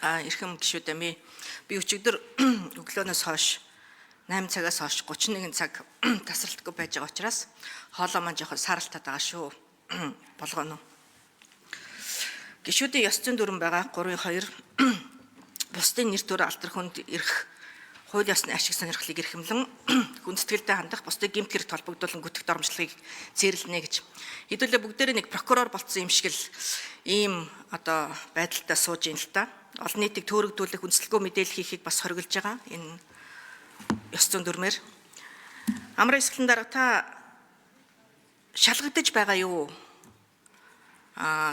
Эрхэм гишүүд амь би өчигдөр өглөөнөөс хойш 8 цагаас хойш 31 цаг тасралтгүй байж байгаа учраас хоолоо маань жоохон саралтаад байгаа шүү. Болгоно. Гишүүдийн ёс зүйн дүрэн байгаа 3-2 бусдын нэр төр алдар хүнд ирэх хууль ёсны ашиг сонирхлыг эрхэмлэн хүндэтгэлтэй хандах бусдыг гэмт хэрэг толбогдуулан гүтгэх дормжлогыг зээрлэнэ гэж. Хэдүүлээ бүгдээрээ нэг прокурор болцсон юм шиг л ийм байдалтай сууж ийн л та. Олон нийтийг төөрөгдүүлэх үндэслэлгүй мэдээлэл хийхийг бас хориглож байгаа. Энэ ёс зүйн дүрмээр амар эсгэлэн дарга та шалгагдаж байгаа юу?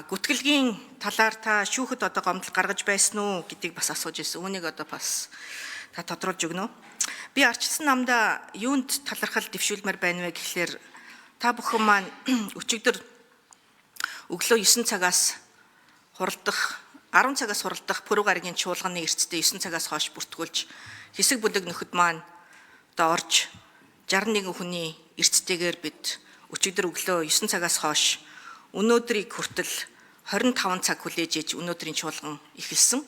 Гүтгэлгийн талаар та шүүхэд гомдол гаргаж байсан уу гэдгийг бас асууж ирсэн. Үүнийг бас та тодруулж өгнө үү? Би арчилсан намда юунд талархал дэвшүүлмээр байна вэ гэхлээр та бүхэн маань өчигдөр өглөө 9 цагаас хуралдах 10 цагаас хуралдах пүрэв гарагийн чуулганы эрсдэлтэй 9 цагаас хойш бүртгүүлж хэсэг бүлэг нөхөд маань орж 61 хүний эрсдэлтэйгээр бид өчигдөр өглөө 9 цагаас хойш өнөөдрийг хүртэл 25 цаг хүлээж ээж өнөөдрийн чуулган эхэлсэн.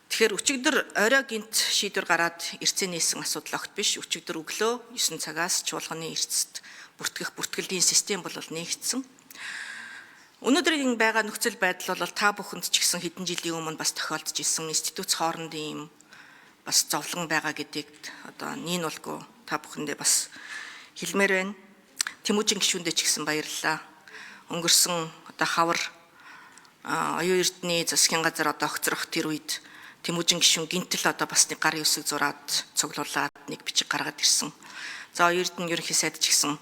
Тэгэхээр өчигдөр орой гинт шийдвэр гараад эрцээ нээсэн асуудал огт биш. Өчигдөр өглөө 9 цагаас чуулганы эрсдэд бүртгэх бүртгэлтийн систем бол нэгдсэн. Өнөөдрийн байгаа нөхцөл байдал бол та бүхэнд ч гэсэн хэдэн жилийн өмнө бас тохиолдож ирсэн институт хоорондын юм бас зовлон байгаа гэдгийг нийн болго та бүхэндээ бас хэлмээр байна. Тэмүүжин гишүүндээ ч гэсэн баярлалаа. Өнгөрсөн хавар оюун эрдэнэ засгийн газар огцрох тэр үед Тэмүүжин гишүүн гинтэл бас нэг гарын үсэг зураад цуглуулад нэг бичиг гаргаад ирсэн. За оюун эрдэнэ ерөнхий сайд ч гэсэн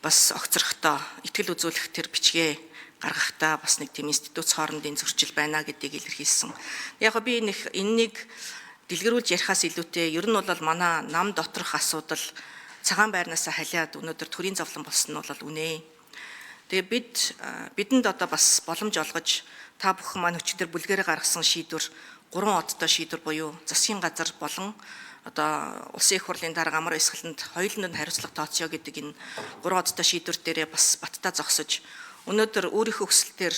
бас огцрохтой итгэл үзүүлэх тэр бичгээ гаргахтаа бас нэг тийм институт хоорондын зөрчил байна гэдгийг илэрхийлсэн. Яг би энэнийг дэлгэрүүлж ярихаас илүүтэй ер нь бол манай нам доторх асуудал цагаан байрнаас халиад өнөөдөр төрийн зовлон болсон нь бол үнэ. Тэгээ бидэнд бас боломж олгож та бүхэн маань өчигдөр бүлгээрээ гаргасан шийдвэр 3 одтой шийдвэр буюу засгийн газар болон улсын их хурлын дарга амар эсгэлэнд хоёуланд хариуцлага тооцъё гэдэг энэ 3 одтой шийдвэр дээрээ бас баттай зогсож өнөөдөр өөрийнхөө хүсэлтээр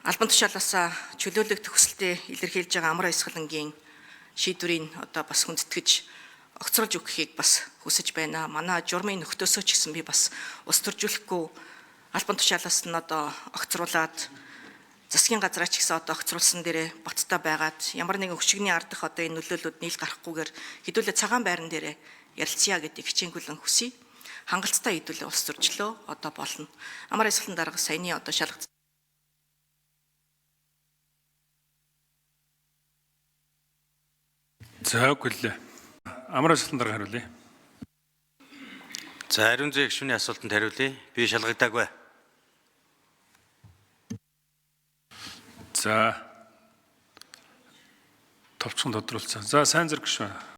албан тушаалаасаа чөлөөлөгдөх хүсэлтэд илэрхийлж байгаа амар эсгэлэнгийн шийдвэрийг бас хүндэтгэж огцруулж өгөхийг бас хүсэж байна. Манай журмын нөхдөөсөө ч гэсэн би бас ус төржүүлэхгүй албан тушаалаас нь огцруулад засгийн газраа ч гэсэн огцруулсан дээрээ баттай байгаад ямар нэгэн өчигний ардах энэ нөлөөллүүд нийл гарахгүйгээр хэдүүлээ цагаан байран дээрээ ярилцъя гэдэг хичээнгүлэн хүсье. Хангалттай хэдүүлээ улс төрчлөө болно. Амар эсгэлэн дарга саяны шалгаж За үгүй амар эсгэлэн дарга хариулъя. За ариун зээг гишүүний асуултанд хариулъя. Би шалгагдаагүй. За товчхон тодруулсан. За сайн зэрэг гишүүн.